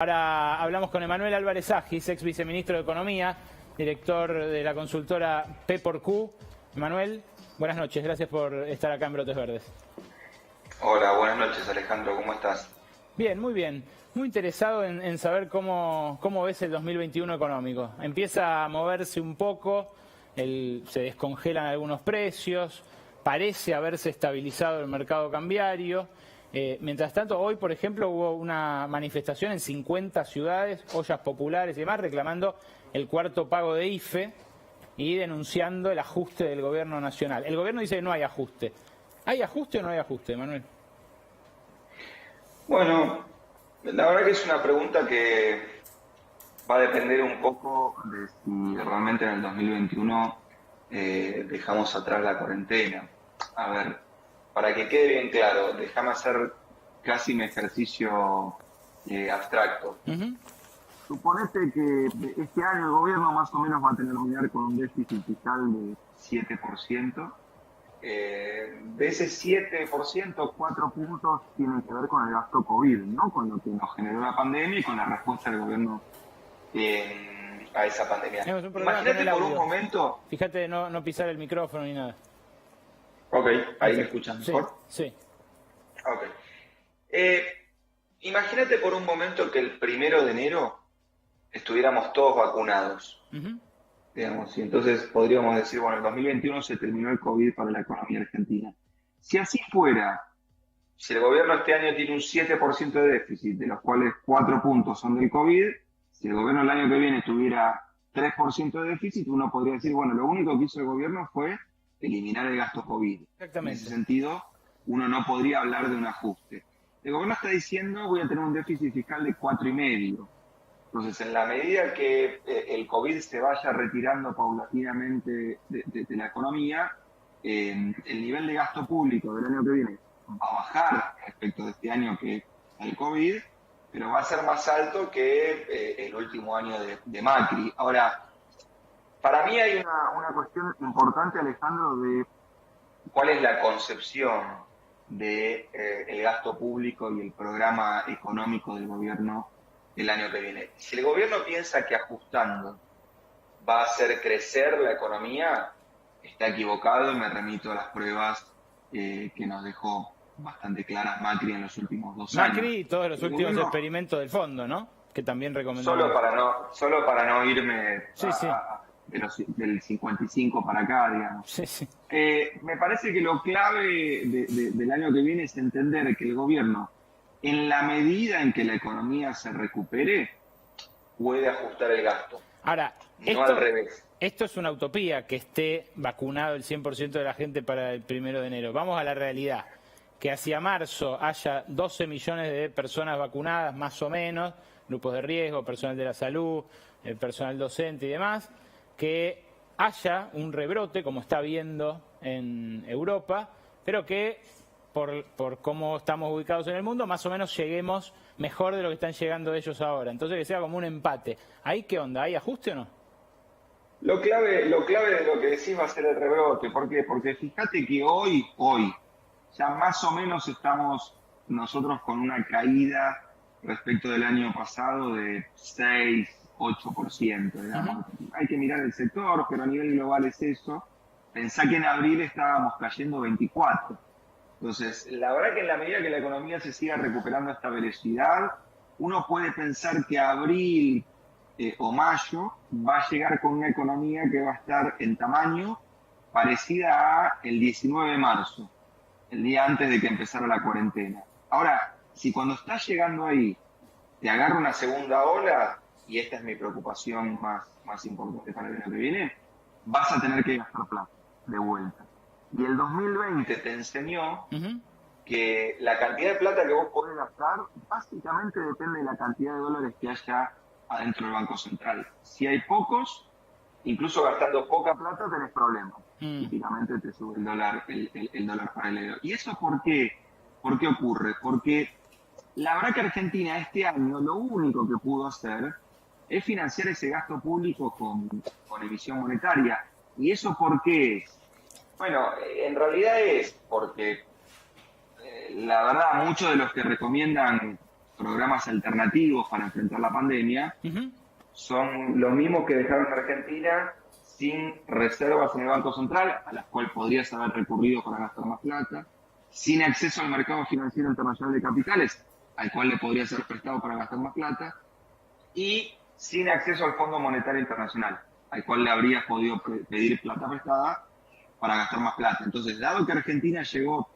Ahora hablamos con Emanuel Álvarez Agis, ex viceministro de Economía, director de la consultora P4Q. Emanuel, buenas noches, gracias por estar acá en Brotes Verdes. Hola, buenas noches Alejandro, ¿cómo estás? Bien, muy bien. Muy interesado en saber cómo ves el 2021 económico. Empieza a moverse un poco, se descongelan algunos precios, parece haberse estabilizado el mercado cambiario. Mientras tanto, hoy, por ejemplo, hubo una manifestación en 50 ciudades, ollas populares y demás, reclamando el cuarto pago de IFE y denunciando el ajuste del gobierno nacional. El gobierno dice que no hay ajuste. ¿Hay ajuste o no hay ajuste, Manuel? Bueno, la verdad que es una pregunta que va a depender un poco de si realmente en el 2021 dejamos atrás la cuarentena. A ver, para que quede bien claro, déjame hacer casi un ejercicio abstracto. Suponete que este año el gobierno más o menos va a terminar con un déficit fiscal de 7%. De ese 7%, 4 puntos tienen que ver con el gasto COVID, ¿no? Con lo que nos generó la pandemia y con la respuesta del gobierno a esa pandemia. Tenemos un problema con el Imagínate por un audio. momento... Fíjate de no pisar el micrófono ni nada. Ok, ahí me Perfecto. escuchan mejor. Sí. Ok. Imagínate por un momento que el 1 de enero estuviéramos todos vacunados. Digamos, y entonces podríamos decir, bueno, el 2021 se terminó el COVID para la economía argentina. Si así fuera, si el gobierno este año tiene un 7% de déficit, de los cuales 4 puntos son del COVID, si el gobierno el año que viene tuviera 3% de déficit, uno podría decir, bueno, lo único que hizo el gobierno fue eliminar el gasto COVID. Exactamente. En ese sentido, uno no podría hablar de un ajuste. El gobierno está diciendo, voy a tener un déficit fiscal de 4,5%. Entonces, en la medida que el COVID se vaya retirando paulatinamente de la economía, el nivel de gasto público del año que viene va a bajar respecto de este año que el COVID, pero va a ser más alto que el último año de Macri. Ahora, para mí hay una cuestión importante, Alejandro, de cuál es la concepción del gasto público y el programa económico del gobierno el año que viene. Si el gobierno piensa que ajustando va a hacer crecer la economía, está equivocado y me remito a las pruebas que nos dejó bastante claras Macri en los últimos 2 años. Macri y todos los últimos experimentos del fondo, ¿no? Que también recomendó. Solo para no irme del 55 para acá, digamos. Sí. Me parece que lo clave del año que viene es entender que el gobierno, en la medida en que la economía se recupere, puede ajustar el gasto. Ahora, no al revés. Esto es una utopía, que esté vacunado el 100% de la gente para el 1 de enero. Vamos a la realidad. Que hacia marzo haya 12 millones de personas vacunadas, más o menos, grupos de riesgo, personal de la salud, el personal docente y demás, que haya un rebrote, como está habiendo en Europa, pero que por cómo estamos ubicados en el mundo, más o menos lleguemos mejor de lo que están llegando ellos ahora. Entonces que sea como un empate. ¿Ahí qué onda? ¿Hay ajuste o no? Lo clave de lo que decís va a ser el rebrote. ¿Por qué? Porque fíjate que hoy, ya más o menos estamos nosotros con una caída respecto del año pasado de 6-8%. Digamos. Hay que mirar el sector, pero a nivel global es eso. Pensá que en abril estábamos cayendo 24%. Entonces, la verdad que en la medida que la economía se siga recuperando a esta velocidad, uno puede pensar que abril o mayo va a llegar con una economía que va a estar en tamaño parecida a el 19 de marzo, el día antes de que empezara la cuarentena. Ahora, si cuando estás llegando ahí te agarra una segunda ola, y esta es mi preocupación más importante para el año que viene, vas a tener que gastar plata de vuelta. Y el 2020 te enseñó que la cantidad de plata que vos podés gastar básicamente depende de la cantidad de dólares que haya adentro del Banco Central. Si hay pocos, incluso gastando poca plata tenés problemas. Típicamente te sube el dólar paralelo. ¿Y eso por qué? ¿Por qué ocurre? Porque la verdad que Argentina este año lo único que pudo hacer es financiar ese gasto público con emisión monetaria. ¿Y eso por qué es? Bueno, en realidad es porque, la verdad, muchos de los que recomiendan programas alternativos para enfrentar la pandemia son los mismos que dejaron a Argentina sin reservas en el Banco Central, a las cuales podrías haber recurrido para gastar más plata, sin acceso al mercado financiero internacional de capitales, al cual le podría ser prestado para gastar más plata, y sin acceso al Fondo Monetario Internacional, al cual le habrías podido pedir plata prestada para gastar más plata. Entonces, dado que Argentina llegó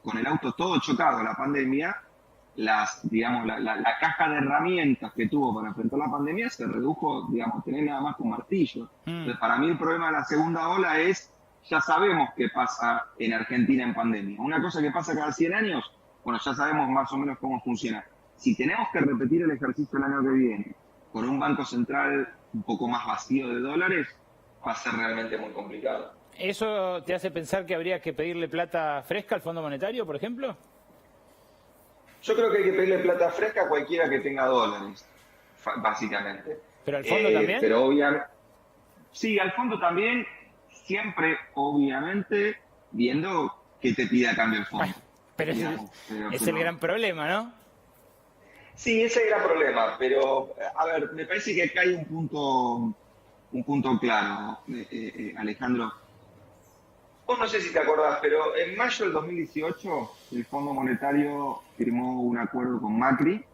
con el auto todo chocado a la pandemia, digamos, la caja de herramientas que tuvo para enfrentar la pandemia se redujo, digamos, tener nada más que un martillo. Entonces, para mí el problema de la segunda ola es, ya sabemos qué pasa en Argentina en pandemia. Una cosa que pasa cada 100 años, bueno, ya sabemos más o menos cómo funciona. Si tenemos que repetir el ejercicio el año que viene con un banco central un poco más vacío de dólares, va a ser realmente muy complicado. ¿Eso te hace pensar que habría que pedirle plata fresca al Fondo Monetario, por ejemplo? Yo creo que hay que pedirle plata fresca a cualquiera que tenga dólares, básicamente. ¿Pero al fondo también? Pero obviamente, sí, al fondo también, siempre, obviamente, viendo que te pida a cambio el fondo. Ay, pero es el gran problema, ¿no? Sí, ese es el gran problema, pero, a ver, me parece que acá hay un punto claro, Alejandro. Vos no sé si te acordás, pero en mayo del 2018 el Fondo Monetario firmó un acuerdo con Macri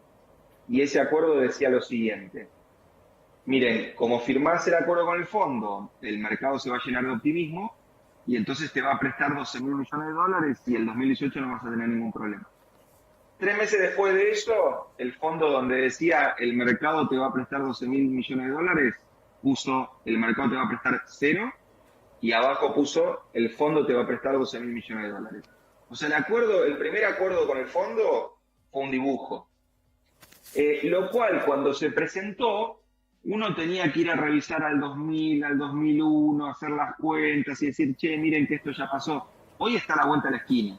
y ese acuerdo decía lo siguiente. Miren, como firmás el acuerdo con el fondo, el mercado se va a llenar de optimismo y entonces te va a prestar 12.000 millones de dólares y el 2018 no vas a tener ningún problema. 3 meses después de eso, el fondo donde decía el mercado te va a prestar 12.000 millones de dólares, puso el mercado te va a prestar 0 y abajo puso el fondo te va a prestar 12.000 millones de dólares. O sea, el primer acuerdo con el fondo fue un dibujo. Lo cual, cuando se presentó, uno tenía que ir a revisar al 2000, al 2001, hacer las cuentas y decir, che, miren que esto ya pasó. Hoy está a la vuelta de la esquina.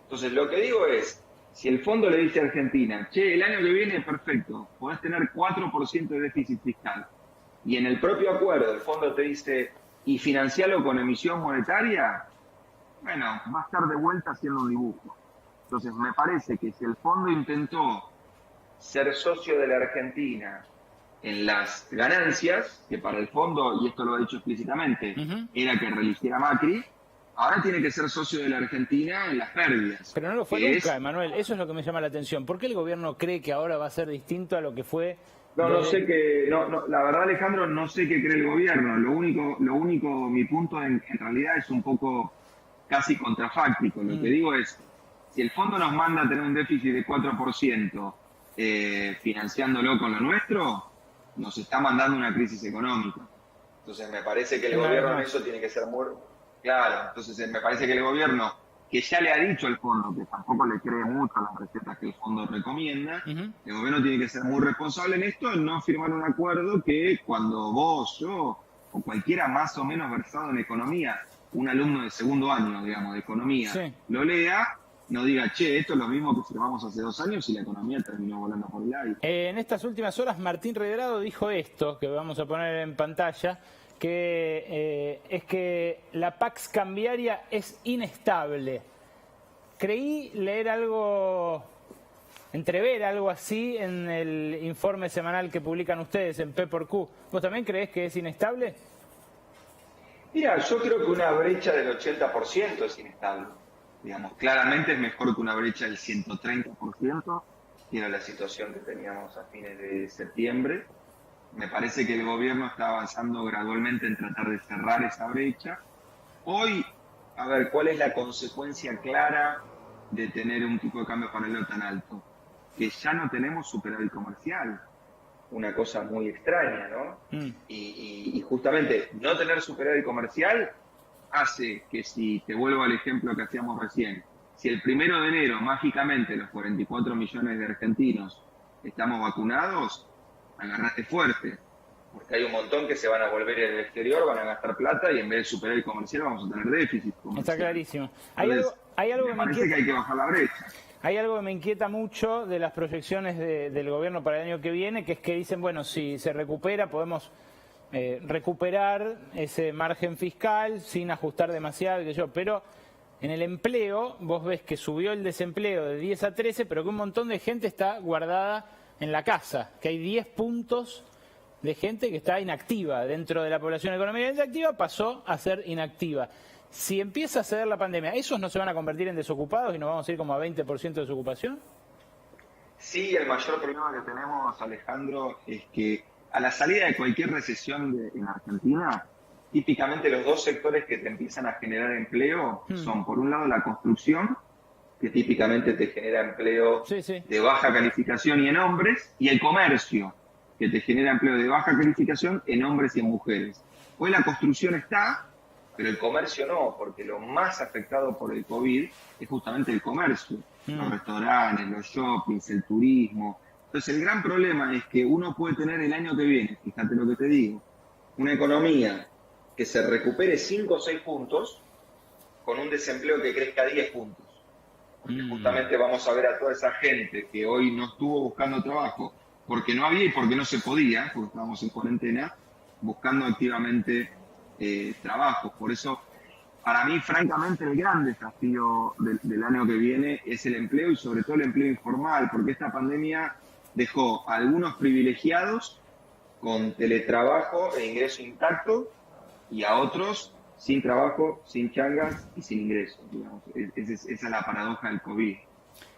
Entonces, lo que digo es, si el fondo le dice a Argentina, che, el año que viene, perfecto, podés tener 4% de déficit fiscal. Y en el propio acuerdo el fondo te dice, y financiarlo con emisión monetaria, bueno, va a estar de vuelta haciendo un dibujo. Entonces, me parece que si el fondo intentó ser socio de la Argentina en las ganancias, que para el fondo, y esto lo ha dicho explícitamente, era que reeligiera Macri, ahora tiene que ser socio de la Argentina en las pérdidas. Pero no lo fue nunca, Emanuel. Eso es lo que me llama la atención. ¿Por qué el gobierno cree que ahora va a ser distinto a lo que fue? No sé qué, la verdad, Alejandro, no sé qué cree el gobierno. Lo único, mi punto en realidad es un poco casi contrafáctico. Lo que digo es, si el fondo nos manda a tener un déficit de 4%, financiándolo con lo nuestro, nos está mandando una crisis económica. Entonces me parece que el gobierno en eso tiene que ser muy claro. Entonces me parece que el gobierno, que ya le ha dicho al fondo que tampoco le cree mucho a las recetas que el fondo recomienda, el gobierno tiene que ser muy responsable en esto, en no firmar un acuerdo que cuando vos, yo o cualquiera más o menos versado en economía, un alumno de segundo año, digamos, de economía, lo lea, no diga, che, esto es lo mismo que firmamos hace 2 años y la economía terminó volando por el aire. En estas últimas horas Martín Redrado dijo esto, que vamos a poner en pantalla, que es que la Pax cambiaria es inestable. Creí leer algo, entrever algo así en el informe semanal que publican ustedes en P por Q. ¿Vos también creés que es inestable? Mira, yo creo que una brecha del 80% es inestable. Digamos, claramente es mejor que una brecha del 130%, que era la situación que teníamos a fines de septiembre. Me parece que el gobierno está avanzando gradualmente en tratar de cerrar esa brecha. Hoy, a ver, ¿cuál es la consecuencia clara de tener un tipo de cambio paralelo tan alto? Que ya no tenemos superávit comercial. Una cosa muy extraña, ¿no? Y justamente no tener superávit comercial hace que, si te vuelvo al ejemplo que hacíamos recién, si el 1 de enero mágicamente los 44 millones de argentinos estamos vacunados, agarrate fuerte, porque hay un montón que se van a volver al exterior, van a gastar plata y en vez de superávit comercial vamos a tener déficit comercial. Está clarísimo. Hay algo que me parece que hay que bajar la brecha. Hay algo que me inquieta mucho de las proyecciones del gobierno para el año que viene, que es que dicen, bueno, si se recupera, podemos recuperar ese margen fiscal sin ajustar demasiado, pero En el empleo, vos ves que subió el desempleo de 10 a 13, pero que un montón de gente está guardada en la casa, que hay 10 puntos de gente que está inactiva. Dentro de la población económicamente activa pasó a ser inactiva. Si empieza a ceder la pandemia, ¿esos no se van a convertir en desocupados y nos vamos a ir como a 20% de desocupación? Sí, el mayor problema que tenemos, Alejandro, es que a la salida de cualquier recesión en Argentina, típicamente los dos sectores que te empiezan a generar empleo son, por un lado, la construcción, que típicamente te genera empleo de baja calificación y en hombres, y el comercio, que te genera empleo de baja calificación en hombres y en mujeres. Hoy la construcción está, pero el comercio no, porque lo más afectado por el COVID es justamente el comercio. Los restaurantes, los shoppings, el turismo. Entonces el gran problema es que uno puede tener el año que viene, fíjate lo que te digo, una economía que se recupere 5 o 6 puntos con un desempleo que crezca 10 puntos. Porque justamente vamos a ver a toda esa gente que hoy no estuvo buscando trabajo porque no había y porque no se podía, porque estábamos en cuarentena, buscando activamente trabajos. Por eso, para mí, francamente, el gran desafío del año que viene es el empleo y sobre todo el empleo informal, porque esta pandemia dejó a algunos privilegiados con teletrabajo e ingreso intacto y a otros sin trabajo, sin changas y sin ingresos. Digamos. Esa es la paradoja del COVID.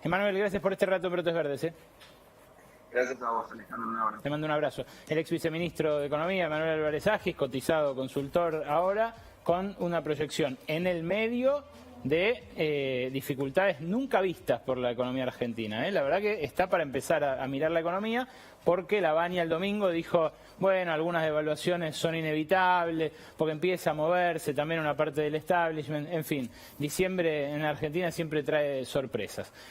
Emanuel, gracias por este rato en Brotes Verdes. Gracias a vos, Alejandro. Un abrazo. Te mando un abrazo. El ex viceministro de Economía, Emanuel Álvarez Agis, cotizado consultor ahora, con una proyección en el medio de dificultades nunca vistas por la economía argentina. La verdad que está para empezar a mirar la economía, porque la Baña el domingo dijo, bueno, algunas devaluaciones son inevitables, porque empieza a moverse también una parte del establishment, en fin, diciembre en Argentina siempre trae sorpresas.